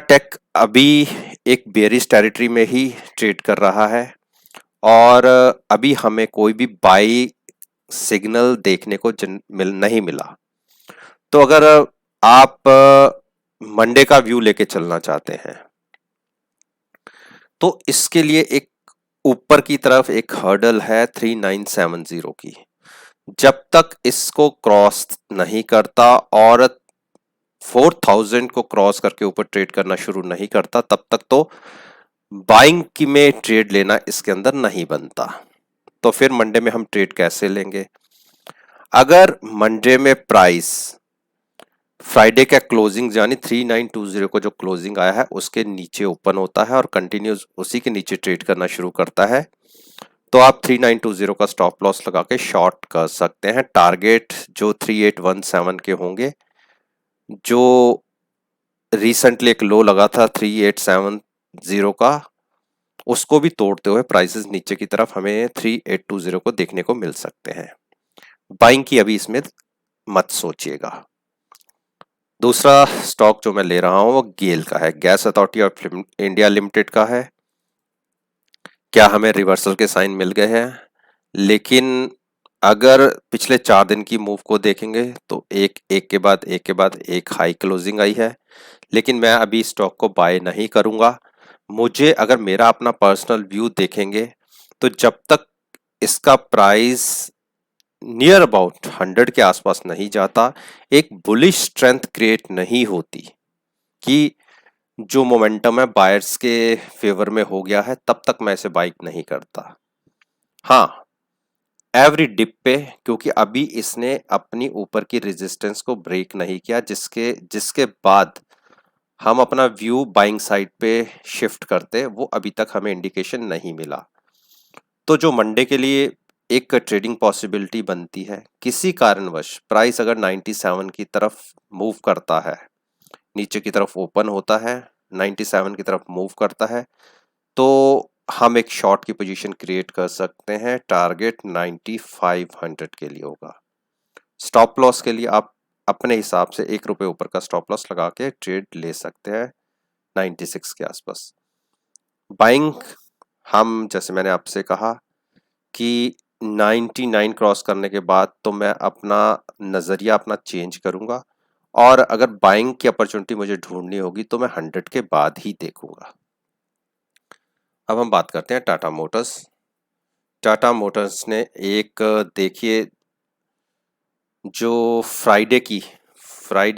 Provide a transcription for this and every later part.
Take अभी एक bearish territory में ही ट्रेड कर रहा है और अभी हमें कोई भी बाई सिग्नल देखने को नहीं मिला। तो अगर आप मंडे का व्यू लेके चलना चाहते हैं तो इसके लिए एक ऊपर की तरफ एक हर्डल है 3970 की। जब तक इसको क्रॉस नहीं करता और 4000 को क्रॉस करके ऊपर ट्रेड करना शुरू नहीं करता तब तक तो बाइंग की में ट्रेड लेना इसके अंदर नहीं बनता। तो फिर मंडे में हम ट्रेड कैसे लेंगे? अगर मंडे में प्राइस फ्राइडे का क्लोजिंग यानी 3920 को जो क्लोजिंग आया है उसके नीचे ओपन होता है और कंटिन्यूस उसी के नीचे ट्रेड करना शुरू करता है तो आप 3920 का स्टॉप लॉस लगा के शॉर्ट कर सकते हैं। टारगेट जो 3817 के होंगे, जो रिसेंटली एक लो लगा था 3870 का, उसको भी तोड़ते हुए प्राइसेस नीचे की तरफ हमें 3820 को देखने को मिल सकते हैं। बाइंग की अभी इसमें मत सोचिएगा। दूसरा स्टॉक जो मैं ले रहा हूं वो गेल का है, gas authority of India limited का है। क्या हमें रिवर्सल के साइन मिल गए हैं? लेकिन अगर पिछले 4 दिन की मूव को देखेंगे तो एक एक के बाद एक के बाद एक हाई क्लोजिंग आई है, लेकिन मैं अभी स्टॉक को बाय नहीं करूंगा। मुझे अगर मेरा अपना पर्सनल व्यू देखेंगे तो जब तक इसका प्राइस नियर अबाउट 100 के आसपास नहीं जाता, एक बुलिश स्ट्रेंथ क्रिएट नहीं होती कि जो मोमेंटम है बायर्स के फेवर में हो गया है, तब तक मैं इसे बाइक नहीं करता। हाँ, एवरी डिप पे, क्योंकि अभी इसने अपनी ऊपर की रेजिस्टेंस को ब्रेक नहीं किया, जिसके जिसके बाद हम अपना व्यू बाइंग साइड पे शिफ्ट करते, वो अभी तक हमें इंडिकेशन नहीं मिला। तो जो मंडे के लिए एक ट्रेडिंग पॉसिबिलिटी बनती है, किसी कारणवश प्राइस अगर 97 की तरफ मूव करता है, नीचे की तरफ ओपन होता है, 97 की तरफ मूव करता है, तो हम एक शॉर्ट की पोजीशन क्रिएट कर सकते हैं। टारगेट 9500 के लिए होगा। स्टॉप लॉस के लिए आप अपने हिसाब से ₹1 ऊपर का स्टॉप लॉस लगा के ट्रेड ले सकते हैं 96 के आसपास। बाइंग, हम जैसे मैंने आपसे कहा कि 99 क्रॉस करने के बाद तो मैं अपना नज़रिया अपना चेंज करूंगा और अगर बाइंग की अपॉर्चुनिटी मुझे ढूंढनी होगी तो मैं 100 के बाद ही देखूंगा। अब हम बात करते हैं टाटा मोटर्स। टाटा मोटर्स ने एक देखिए, जो फ्राइडे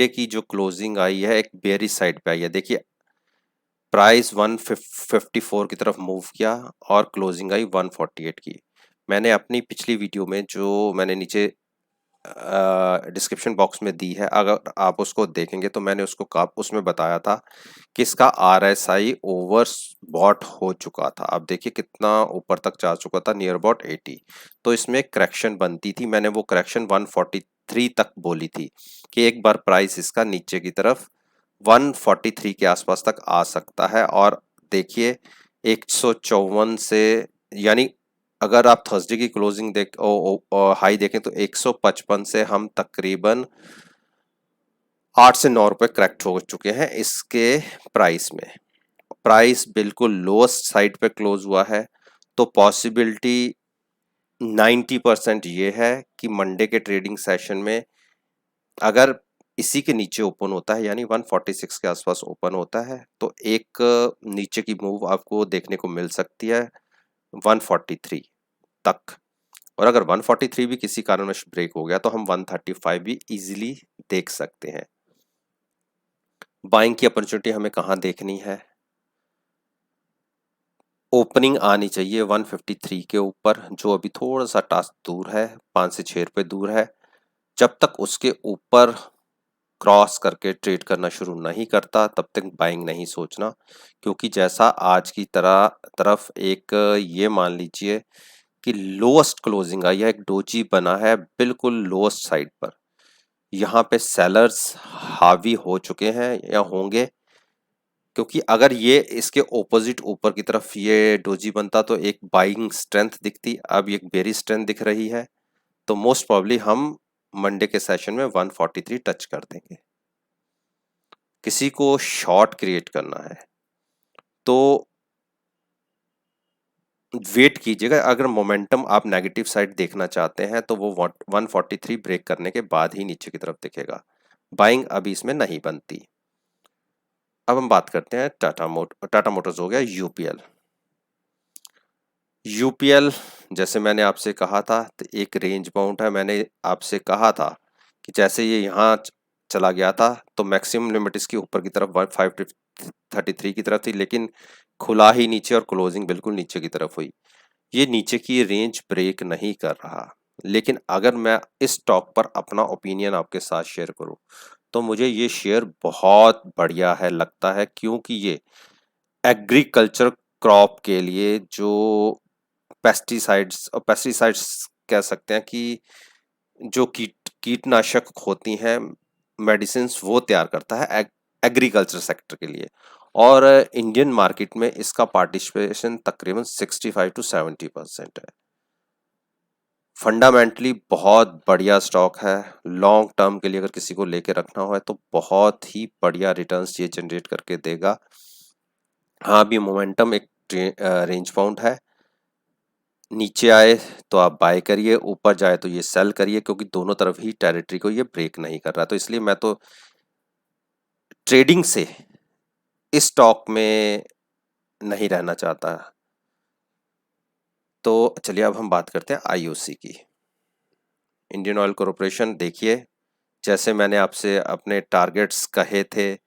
की जो क्लोजिंग आई है एक बेयरिश साइड पे आई है। देखिए प्राइस 154 की तरफ मूव किया और क्लोजिंग आई 148 की। मैंने अपनी पिछली वीडियो में जो मैंने नीचे डिस्क्रिप्शन बॉक्स में दी है, अगर आप उसको देखेंगे तो मैंने उसको उसमें बताया था कि इसका RSI ओवर बॉट हो चुका था। अब देखिए कितना ऊपर तक जा चुका था, नियर अबाउट 80। तो इसमें करेक्शन बनती थी, मैंने वो करेक्शन 143 तक बोली थी कि एक बार प्राइस इसका नीचे की तरफ 143 के आसपास तक आ सकता है। और देखिए 154 से, यानी अगर आप थर्सडे की क्लोजिंग हाई देखें तो 155 से हम तकरीबन 8 से 9 रुपए करेक्ट हो चुके हैं इसके प्राइस में। प्राइस बिल्कुल लोएस्ट साइड पे क्लोज हुआ है, तो पॉसिबिलिटी 90% ये है कि मंडे के ट्रेडिंग सेशन में अगर इसी के नीचे ओपन होता है, यानी 146 के आसपास ओपन होता है, तो एक नीचे की मूव आपको देखने को मिल सकती है 143 तक। और अगर 143 भी किसी कारणवश ब्रेक हो गया तो हम 135 भी इजीली देख सकते हैं। बाइंग की अपॉर्चुनिटी हमें कहाँ देखनी है? ओपनिंग आनी चाहिए 153 के ऊपर, जो अभी थोड़ा सा टास्क दूर है, 5 से 6 रुपए दूर है। जब तक उसके ऊपर क्रॉस करके ट्रेड करना शुरू नहीं करता तब तक बाइंग नहीं सोचना, क्योंकि जैसा आज की तरफ एक ये मान लीजिए कि लोएस्ट क्लोजिंग आई है, एक डोजी बना है बिल्कुल लोएस्ट साइड पर। यहाँ पे सेलर्स हावी हो चुके हैं या होंगे, क्योंकि अगर ये इसके ऑपोजिट ऊपर की तरफ ये डोजी बनता तो एक बाइंग स्ट्रेंथ दिखती, अब एक बेरी स्ट्रेंथ दिख रही है। तो मोस्ट प्रॉब्ली हम मंडे के सेशन में 143 टच कर देंगे। किसी को शॉर्ट क्रिएट करना है तो वेट कीजिएगा। अगर मोमेंटम आप नेगेटिव साइड देखना चाहते हैं तो वो 143 ब्रेक करने के बाद ही नीचे की तरफ दिखेगा। बाइंग अभी इसमें नहीं बनती। अब हम बात करते हैं टाटा मोटर्स हो गया यूपीएल। यूपीएल जैसे मैंने आपसे कहा था तो एक रेंज बाउंड है। मैंने आपसे कहा था कि जैसे ये यहाँ चला गया था तो मैक्सिमम लिमिट इसकी ऊपर की तरफ 533 की तरफ थी, लेकिन खुला ही नीचे और क्लोजिंग बिल्कुल नीचे की तरफ हुई। ये नीचे की रेंज ब्रेक नहीं कर रहा। लेकिन अगर मैं इस स्टॉक पर अपना ओपिनियन आपके साथ शेयर करूं तो मुझे ये शेयर बहुत बढ़िया है लगता है, क्योंकि ये एग्रीकल्चर क्रॉप के लिए जो पेस्टिसाइड्स कह सकते हैं कि जो कीटनाशक होती हैं मेडिसिन्स, वो तैयार करता है एग्रीकल्चर सेक्टर के लिए। और इंडियन मार्केट में इसका पार्टिसिपेशन तकरीबन 65 टू 70% है। फंडामेंटली बहुत बढ़िया स्टॉक है। लॉन्ग टर्म के लिए अगर किसी को लेके रखना हो तो बहुत ही बढ़िया रिटर्न्स ये जनरेट करके देगा। हाँ, अभी मोमेंटम एक रेंज बाउंड है। नीचे आए तो आप बाय करिए, ऊपर जाए तो ये सेल करिए, क्योंकि दोनों तरफ ही टेरिटरी को ये ब्रेक नहीं कर रहा। तो इसलिए मैं तो ट्रेडिंग से इस स्टॉक में नहीं रहना चाहता। तो चलिए अब हम बात करते हैं आईओसी की, इंडियन ऑयल कॉरपोरेशन। देखिए, जैसे मैंने आपसे अपने टारगेट्स कहे थे,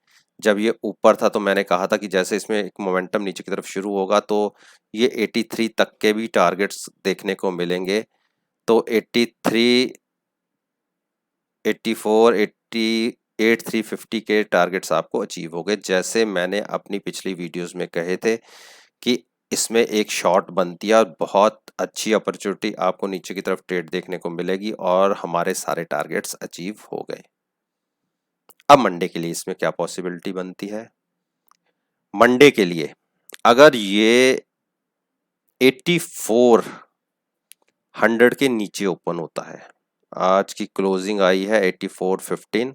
जब ये ऊपर था तो मैंने कहा था कि जैसे इसमें एक मोमेंटम नीचे की तरफ शुरू होगा तो ये 83 तक के भी टारगेट्स देखने को मिलेंगे। तो 83, 84, 88, 350 के टारगेट्स आपको अचीव हो गए। जैसे मैंने अपनी पिछली वीडियोस में कहे थे कि इसमें एक शॉर्ट बनती है और बहुत अच्छी अपॉर्चुनिटी आपको नीचे की तरफ ट्रेड देखने को मिलेगी, और हमारे सारे टारगेट्स अचीव हो गए। अब मंडे के लिए इसमें क्या पॉसिबिलिटी बनती है? मंडे के लिए अगर ये 8400 के नीचे ओपन होता है, आज की क्लोजिंग आई है 8415,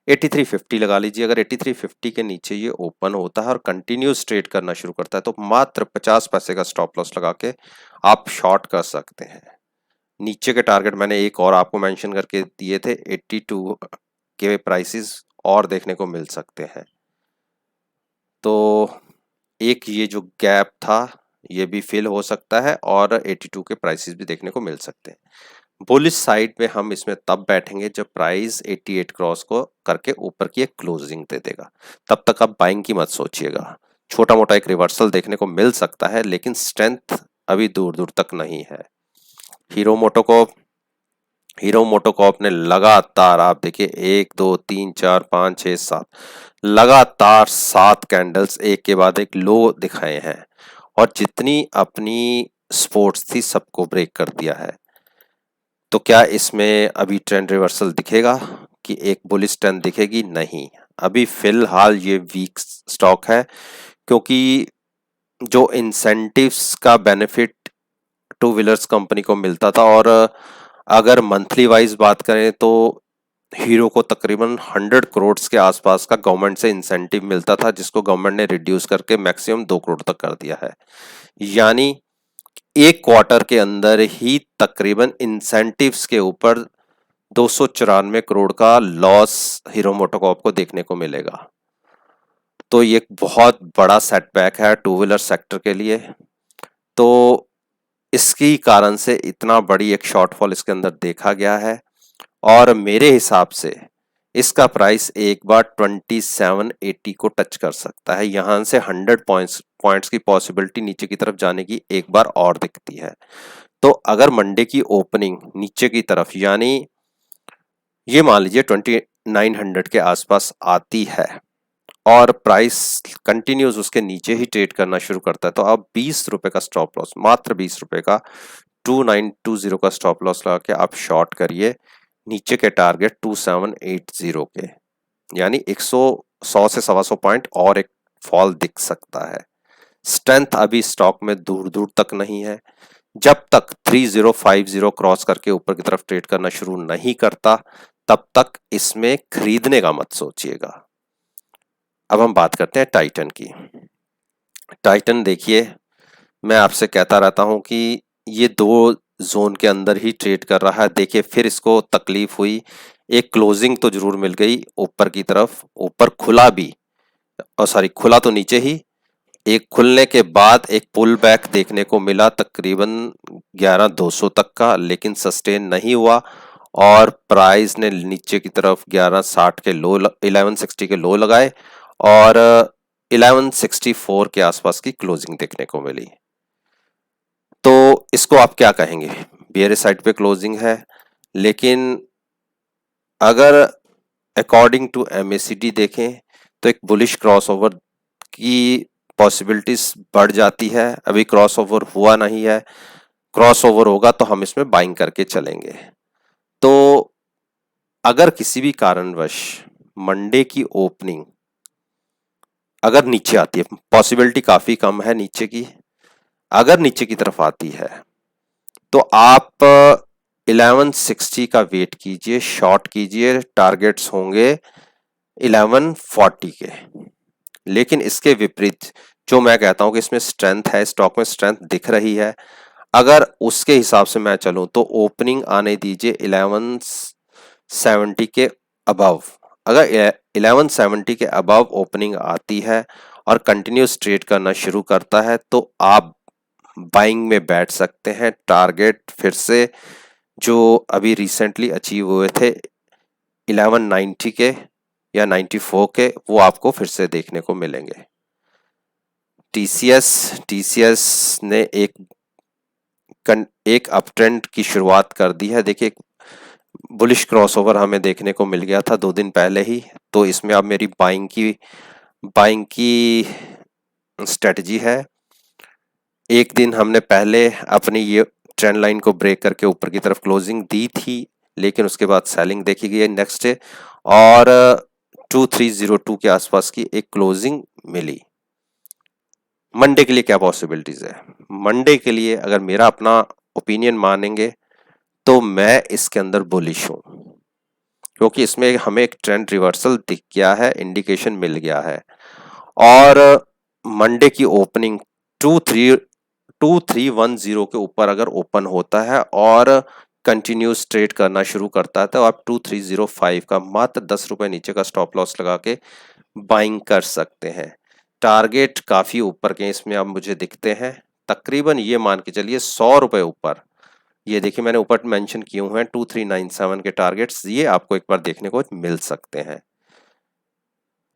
8350 लगा लीजिए। अगर 8350 के नीचे ये ओपन होता है और कंटिन्यूस ट्रेड करना शुरू करता है तो मात्र 50 पैसे का स्टॉप लॉस लगा के आप शॉर्ट कर सकते हैं। नीचे के टारगेट मैंने एक और आपको मेंशन करके दिए थे, 82 के प्राइसेस और देखने को मिल सकते हैं। तो एक ये जो गैप था ये भी फिल हो सकता है और 82 के प्राइसेस भी देखने को मिल सकते हैं। बुलिश साइड में हम इसमें तब बैठेंगे जब प्राइस 88 क्रॉस को करके ऊपर की एक क्लोजिंग दे देगा। तब तक आप बाइंग की मत सोचिएगा। छोटा मोटा एक रिवर्सल देखने को मिल सकता है, लेकिन स्ट्रेंथ अभी दूर दूर तक नहीं है। हीरो मोटोकॉर्प ने लगातार, आप देखिए 1 2 3 4 5 6 7 लगातार 7 कैंडल्स एक के बाद एक लो दिखाए हैं, और जितनी अपनी सपोर्ट्स थी सबको ब्रेक कर दिया है। तो क्या इसमें अभी ट्रेंड रिवर्सल दिखेगा कि एक बुलिश ट्रेंड दिखेगी? नहीं, अभी फिलहाल ये वीक स्टॉक है, क्योंकि जो इंसेंटिव्स का बेनिफिट टू व्हीलर्स कंपनी को मिलता था, और अगर मंथली वाइज बात करें तो हीरो को तकरीबन 100 करोड़ के आसपास का गवर्नमेंट से इंसेंटिव मिलता था, जिसको गवर्नमेंट ने रिड्यूस करके मैक्सिमम 2 करोड़ तक कर दिया है। यानी एक क्वार्टर के अंदर ही तकरीबन इंसेंटिव्स के ऊपर 294 करोड़ का लॉस हीरो मोटोकॉर्प को देखने को मिलेगा। तो ये एक बहुत बड़ा सेटबैक है टू व्हीलर सेक्टर के लिए। तो इसकी कारण से इतना बड़ी एक शॉर्टफॉल इसके अंदर देखा गया है, और मेरे हिसाब से इसका प्राइस एक बार 2780 को टच कर सकता है। यहां से 100 पॉइंट्स की पॉसिबिलिटी नीचे की तरफ जाने की एक बार और दिखती है। तो अगर मंडे की ओपनिंग नीचे की तरफ, यानी ये मान लीजिए 2900 के आसपास आती है और प्राइस कंटिन्यूस उसके नीचे ही ट्रेड करना शुरू करता है, तो आप 20 रुपए का स्टॉप लॉस, मात्र 20 रुपए का 2920 का स्टॉप लॉस लगा के आप शॉर्ट करिए। नीचे के टारगेट 2780 के, यानी 100 से 125 पॉइंट और एक फॉल दिख सकता है। स्ट्रेंथ अभी स्टॉक में दूर दूर तक नहीं है। जब तक 3050 क्रॉस करके ऊपर की तरफ ट्रेड करना शुरू नहीं करता, तब तक इसमें खरीदने का मत सोचिएगा। अब हम बात करते हैं टाइटन की। टाइटन देखिए, मैं आपसे कहता रहता हूं कि ये दो जोन के अंदर ही ट्रेड कर रहा है। देखिए फिर इसको तकलीफ हुई, एक क्लोजिंग तो जरूर मिल गई ऊपर की तरफ, ऊपर खुला भी, और सॉरी खुला तो नीचे ही, एक खुलने के बाद एक पुल बैक देखने को मिला तकरीबन 11,200 तक का, लेकिन सस्टेन नहीं हुआ और प्राइस ने नीचे की तरफ 1160 के लो 1160 के लो लगाए और 1164 के आसपास की क्लोजिंग देखने को मिली। तो इसको आप क्या कहेंगे? बेयर साइड पे क्लोजिंग है, लेकिन अगर अकॉर्डिंग टू एमएसीडी देखें तो एक बुलिश क्रॉसओवर की पॉसिबिलिटीज बढ़ जाती है। अभी क्रॉसओवर हुआ नहीं है, क्रॉसओवर होगा तो हम इसमें बाइंग करके चलेंगे। तो अगर किसी भी कारणवश मंडे की ओपनिंग अगर नीचे आती है, पॉसिबिलिटी काफी कम है नीचे की, अगर नीचे की तरफ आती है तो आप 1160 का वेट कीजिए, शॉर्ट कीजिए, टारगेट्स होंगे 1140 के। लेकिन इसके विपरीत जो मैं कहता हूं कि इसमें स्ट्रेंथ है, स्टॉक में स्ट्रेंथ दिख रही है, अगर उसके हिसाब से मैं चलूं तो ओपनिंग आने दीजिए 1170 के अबव। अगर 1170 के अबव ओपनिंग आती है और कंटिन्यूस ट्रेड करना शुरू करता है तो आप बाइंग में बैठ सकते हैं। टारगेट फिर से जो अभी रिसेंटली अचीव हुए थे 1190 के या 94 के, वो आपको फिर से देखने को मिलेंगे। टीसीएस ने एक अपट्रेंड की शुरुआत कर दी है। देखिए बुलिश क्रॉसओवर हमें देखने को मिल गया था 2 दिन पहले ही, तो इसमें अब मेरी बाइंग की स्ट्रेटजी है। एक दिन हमने पहले अपनी ये ट्रेंड लाइन को ब्रेक करके ऊपर की तरफ क्लोजिंग दी थी, लेकिन उसके बाद सेलिंग देखी गई है नेक्स्ट डे और 2302 के आसपास की एक क्लोजिंग मिली। मंडे के लिए क्या पॉसिबिलिटीज है? मंडे के लिए अगर मेरा अपना ओपिनियन मानेंगे तो मैं इसके अंदर बुलिश हूं, क्योंकि इसमें हमें एक ट्रेंड रिवर्सल दिख गया है, इंडिकेशन मिल गया है और मंडे की ओपनिंग 2310 के ऊपर अगर ओपन होता है और कंटिन्यूस ट्रेड करना शुरू करता है तो आप 2305 का मात्र 10 रुपए नीचे का स्टॉप लॉस लगा के बाइंग कर सकते हैं। टारगेट काफी ऊपर के इसमें अब मुझे दिखते हैं, तकरीबन ये मान के चलिए 100 रुपए ऊपर। ये देखिए मैंने ऊपर मेंशन किए हुए हैं 2397 के टारगेट्स, ये आपको एक बार देखने को मिल सकते हैं।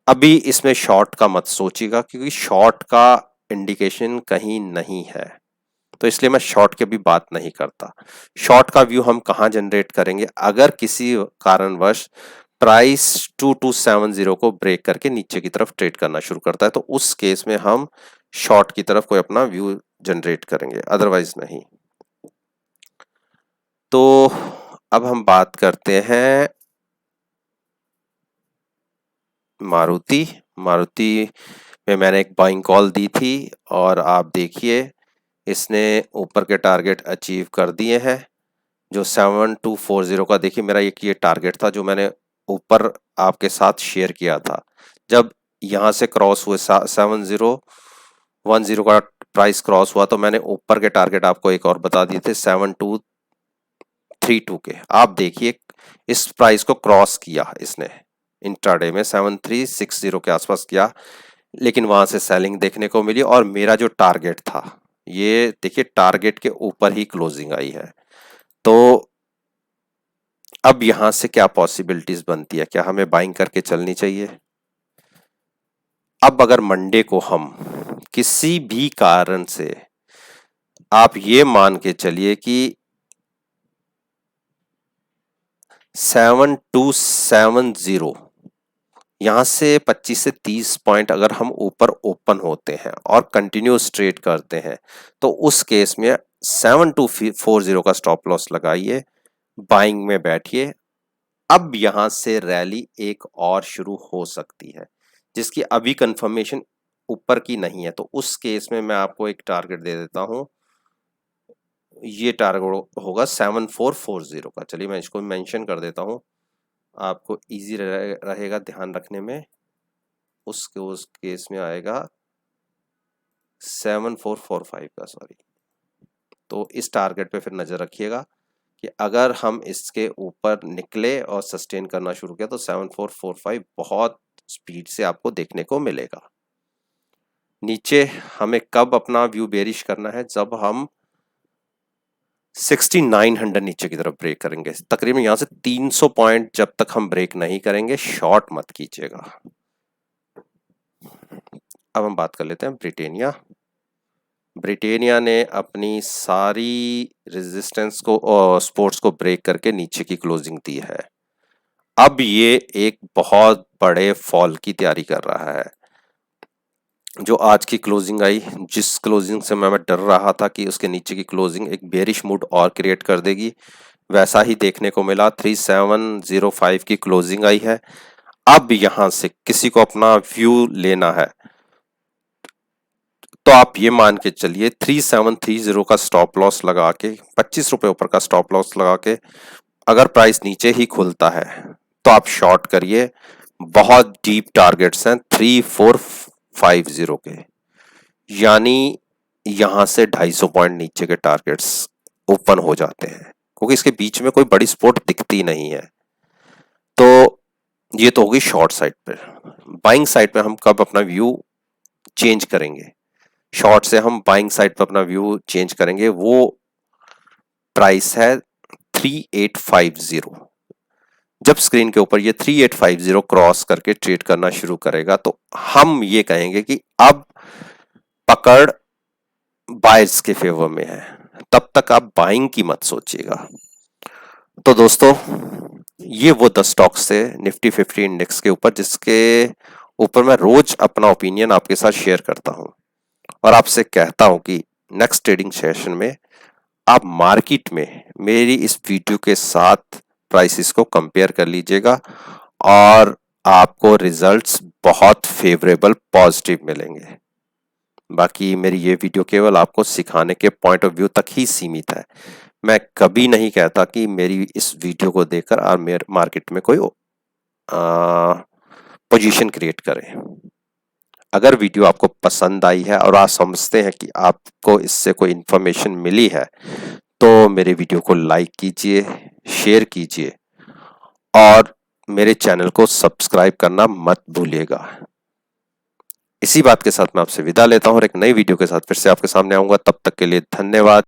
अभी इसमें शॉर्ट का मत सोचिएगा, क्योंकि शॉर्ट का इंडिकेशन कहीं नहीं है, तो इसलिए मैं शॉर्ट की भी बात नहीं करता। शॉर्ट का व्यू हम कहाँ जनरेट करेंगे? अगर किसी कारणवश प्राइस 2270 को ब्रेक करके नीचे की तरफ ट्रेड करना शुरू करता है तो उस केस में हम शॉर्ट की तरफ कोई अपना व्यू जनरेट करेंगे, अदरवाइज नहीं। तो अब हम बात करते हैं मारुति में मैंने एक बाइंग कॉल दी थी और आप देखिए इसने ऊपर के टारगेट अचीव कर दिए हैं। जो 7240 का, देखिए मेरा एक ये टारगेट था जो मैंने ऊपर आपके साथ शेयर किया था। जब यहाँ से क्रॉस हुए 7010 का प्राइस क्रॉस हुआ तो मैंने ऊपर के टारगेट आपको एक और बता दिए थे 7232 के। आप देखिए इस प्राइस को क्रॉस किया इसने इंट्राडे में 7360 के आसपास किया, लेकिन वहां से सेलिंग देखने को मिली और मेरा जो टारगेट था, ये देखिए टारगेट के ऊपर ही क्लोजिंग आई है। तो अब यहां से क्या पॉसिबिलिटीज बनती है? क्या हमें बाइंग करके चलनी चाहिए? अब अगर मंडे को हम किसी भी कारण से, आप ये मान के चलिए कि 7270 यहां से 25 से 30 पॉइंट अगर हम ऊपर ओपन होते हैं और कंटिन्यूस ट्रेड करते हैं तो उस केस में 7240 का स्टॉप लॉस लगाइए, बाइंग में बैठिए। अब यहां से रैली एक और शुरू हो सकती है जिसकी अभी कंफर्मेशन ऊपर की नहीं है, तो उस केस में मैं आपको एक टारगेट दे देता हूं। ये टारगेट होगा 7440 का। चलिए मैं इसको मेंशन कर देता हूं, आपको इजी रहेगा ध्यान रखने में। उस केस में आएगा 7445 का, सॉरी। तो इस टारगेट पे फिर नजर रखिएगा कि अगर हम इसके ऊपर निकले और सस्टेन करना शुरू किया तो 7445 बहुत स्पीड से आपको देखने को मिलेगा। नीचे हमें कब अपना व्यू बेरिश करना है, जब हम 6900 नीचे की तरफ ब्रेक करेंगे। तकरीबन यहां से 300 पॉइंट जब तक हम ब्रेक नहीं करेंगे शॉर्ट मत कीजिएगा। अब हम बात कर लेते हैं ब्रिटेनिया। ब्रिटेनिया ने अपनी सारी रेजिस्टेंस को और सपोर्ट्स को ब्रेक करके नीचे की क्लोजिंग दी है। अब ये एक बहुत बड़े फॉल की तैयारी कर रहा है। जो आज की क्लोजिंग आई, जिस क्लोजिंग से मैं डर रहा था कि उसके नीचे की क्लोजिंग एक बेरिश मूड और क्रिएट कर देगी, वैसा ही देखने को मिला। 3705 की क्लोजिंग आई है। अब यहां से किसी को अपना व्यू लेना है तो आप ये मान के चलिए 3730 का स्टॉप लॉस लगा के, 25 रुपए ऊपर का स्टॉप लॉस लगा के, अगर प्राइस नीचे ही खुलता है तो आप शॉर्ट करिए। बहुत डीप टारगेट्स हैं 3450 के, यानी यहां से 250 पॉइंट नीचे के टारगेट्स ओपन हो जाते हैं, क्योंकि इसके बीच में कोई बड़ी सपोर्ट दिखती नहीं है। तो ये तो होगी शॉर्ट साइड पे। बाइंग साइड पे हम कब अपना व्यू चेंज करेंगे, शॉर्ट से हम बाइंग साइड पे अपना व्यू चेंज करेंगे, वो प्राइस है 3850। जब स्क्रीन के ऊपर ये 3850 क्रॉस करके ट्रेड करना शुरू करेगा तो हम ये कहेंगे कि अब पकड़ बायर्स के फेवर में है। तब तक आप बाइंग की मत सोचिएगा। तो दोस्तों, ये वो 10 स्टॉक्स थे निफ्टी 50 इंडेक्स के ऊपर, जिसके ऊपर मैं रोज अपना ओपिनियन आपके साथ शेयर करता हूं और आपसे कहता हूं कि नेक्स्ट ट्रेडिंग सेशन में आप मार्केट में मेरी इस वीडियो के साथ प्राइसेस को कंपेयर कर लीजिएगा और आपको रिजल्ट्स बहुत फेवरेबल पॉजिटिव मिलेंगे। बाकी मेरी ये वीडियो केवल आपको सिखाने के पॉइंट ऑफ व्यू तक ही सीमित है। मैं कभी नहीं कहता कि मेरी इस वीडियो को देखकर आप मेरे मार्केट में कोई पोजीशन क्रिएट करें। अगर वीडियो आपको पसंद आई है और आप समझते हैं कि आपको इससे कोई इंफॉर्मेशन मिली है तो मेरे वीडियो को लाइक कीजिए, शेयर कीजिए और मेरे चैनल को सब्सक्राइब करना मत भूलिएगा। इसी बात के साथ मैं आपसे विदा लेता हूं और एक नई वीडियो के साथ फिर से आपके सामने आऊंगा। तब तक के लिए धन्यवाद।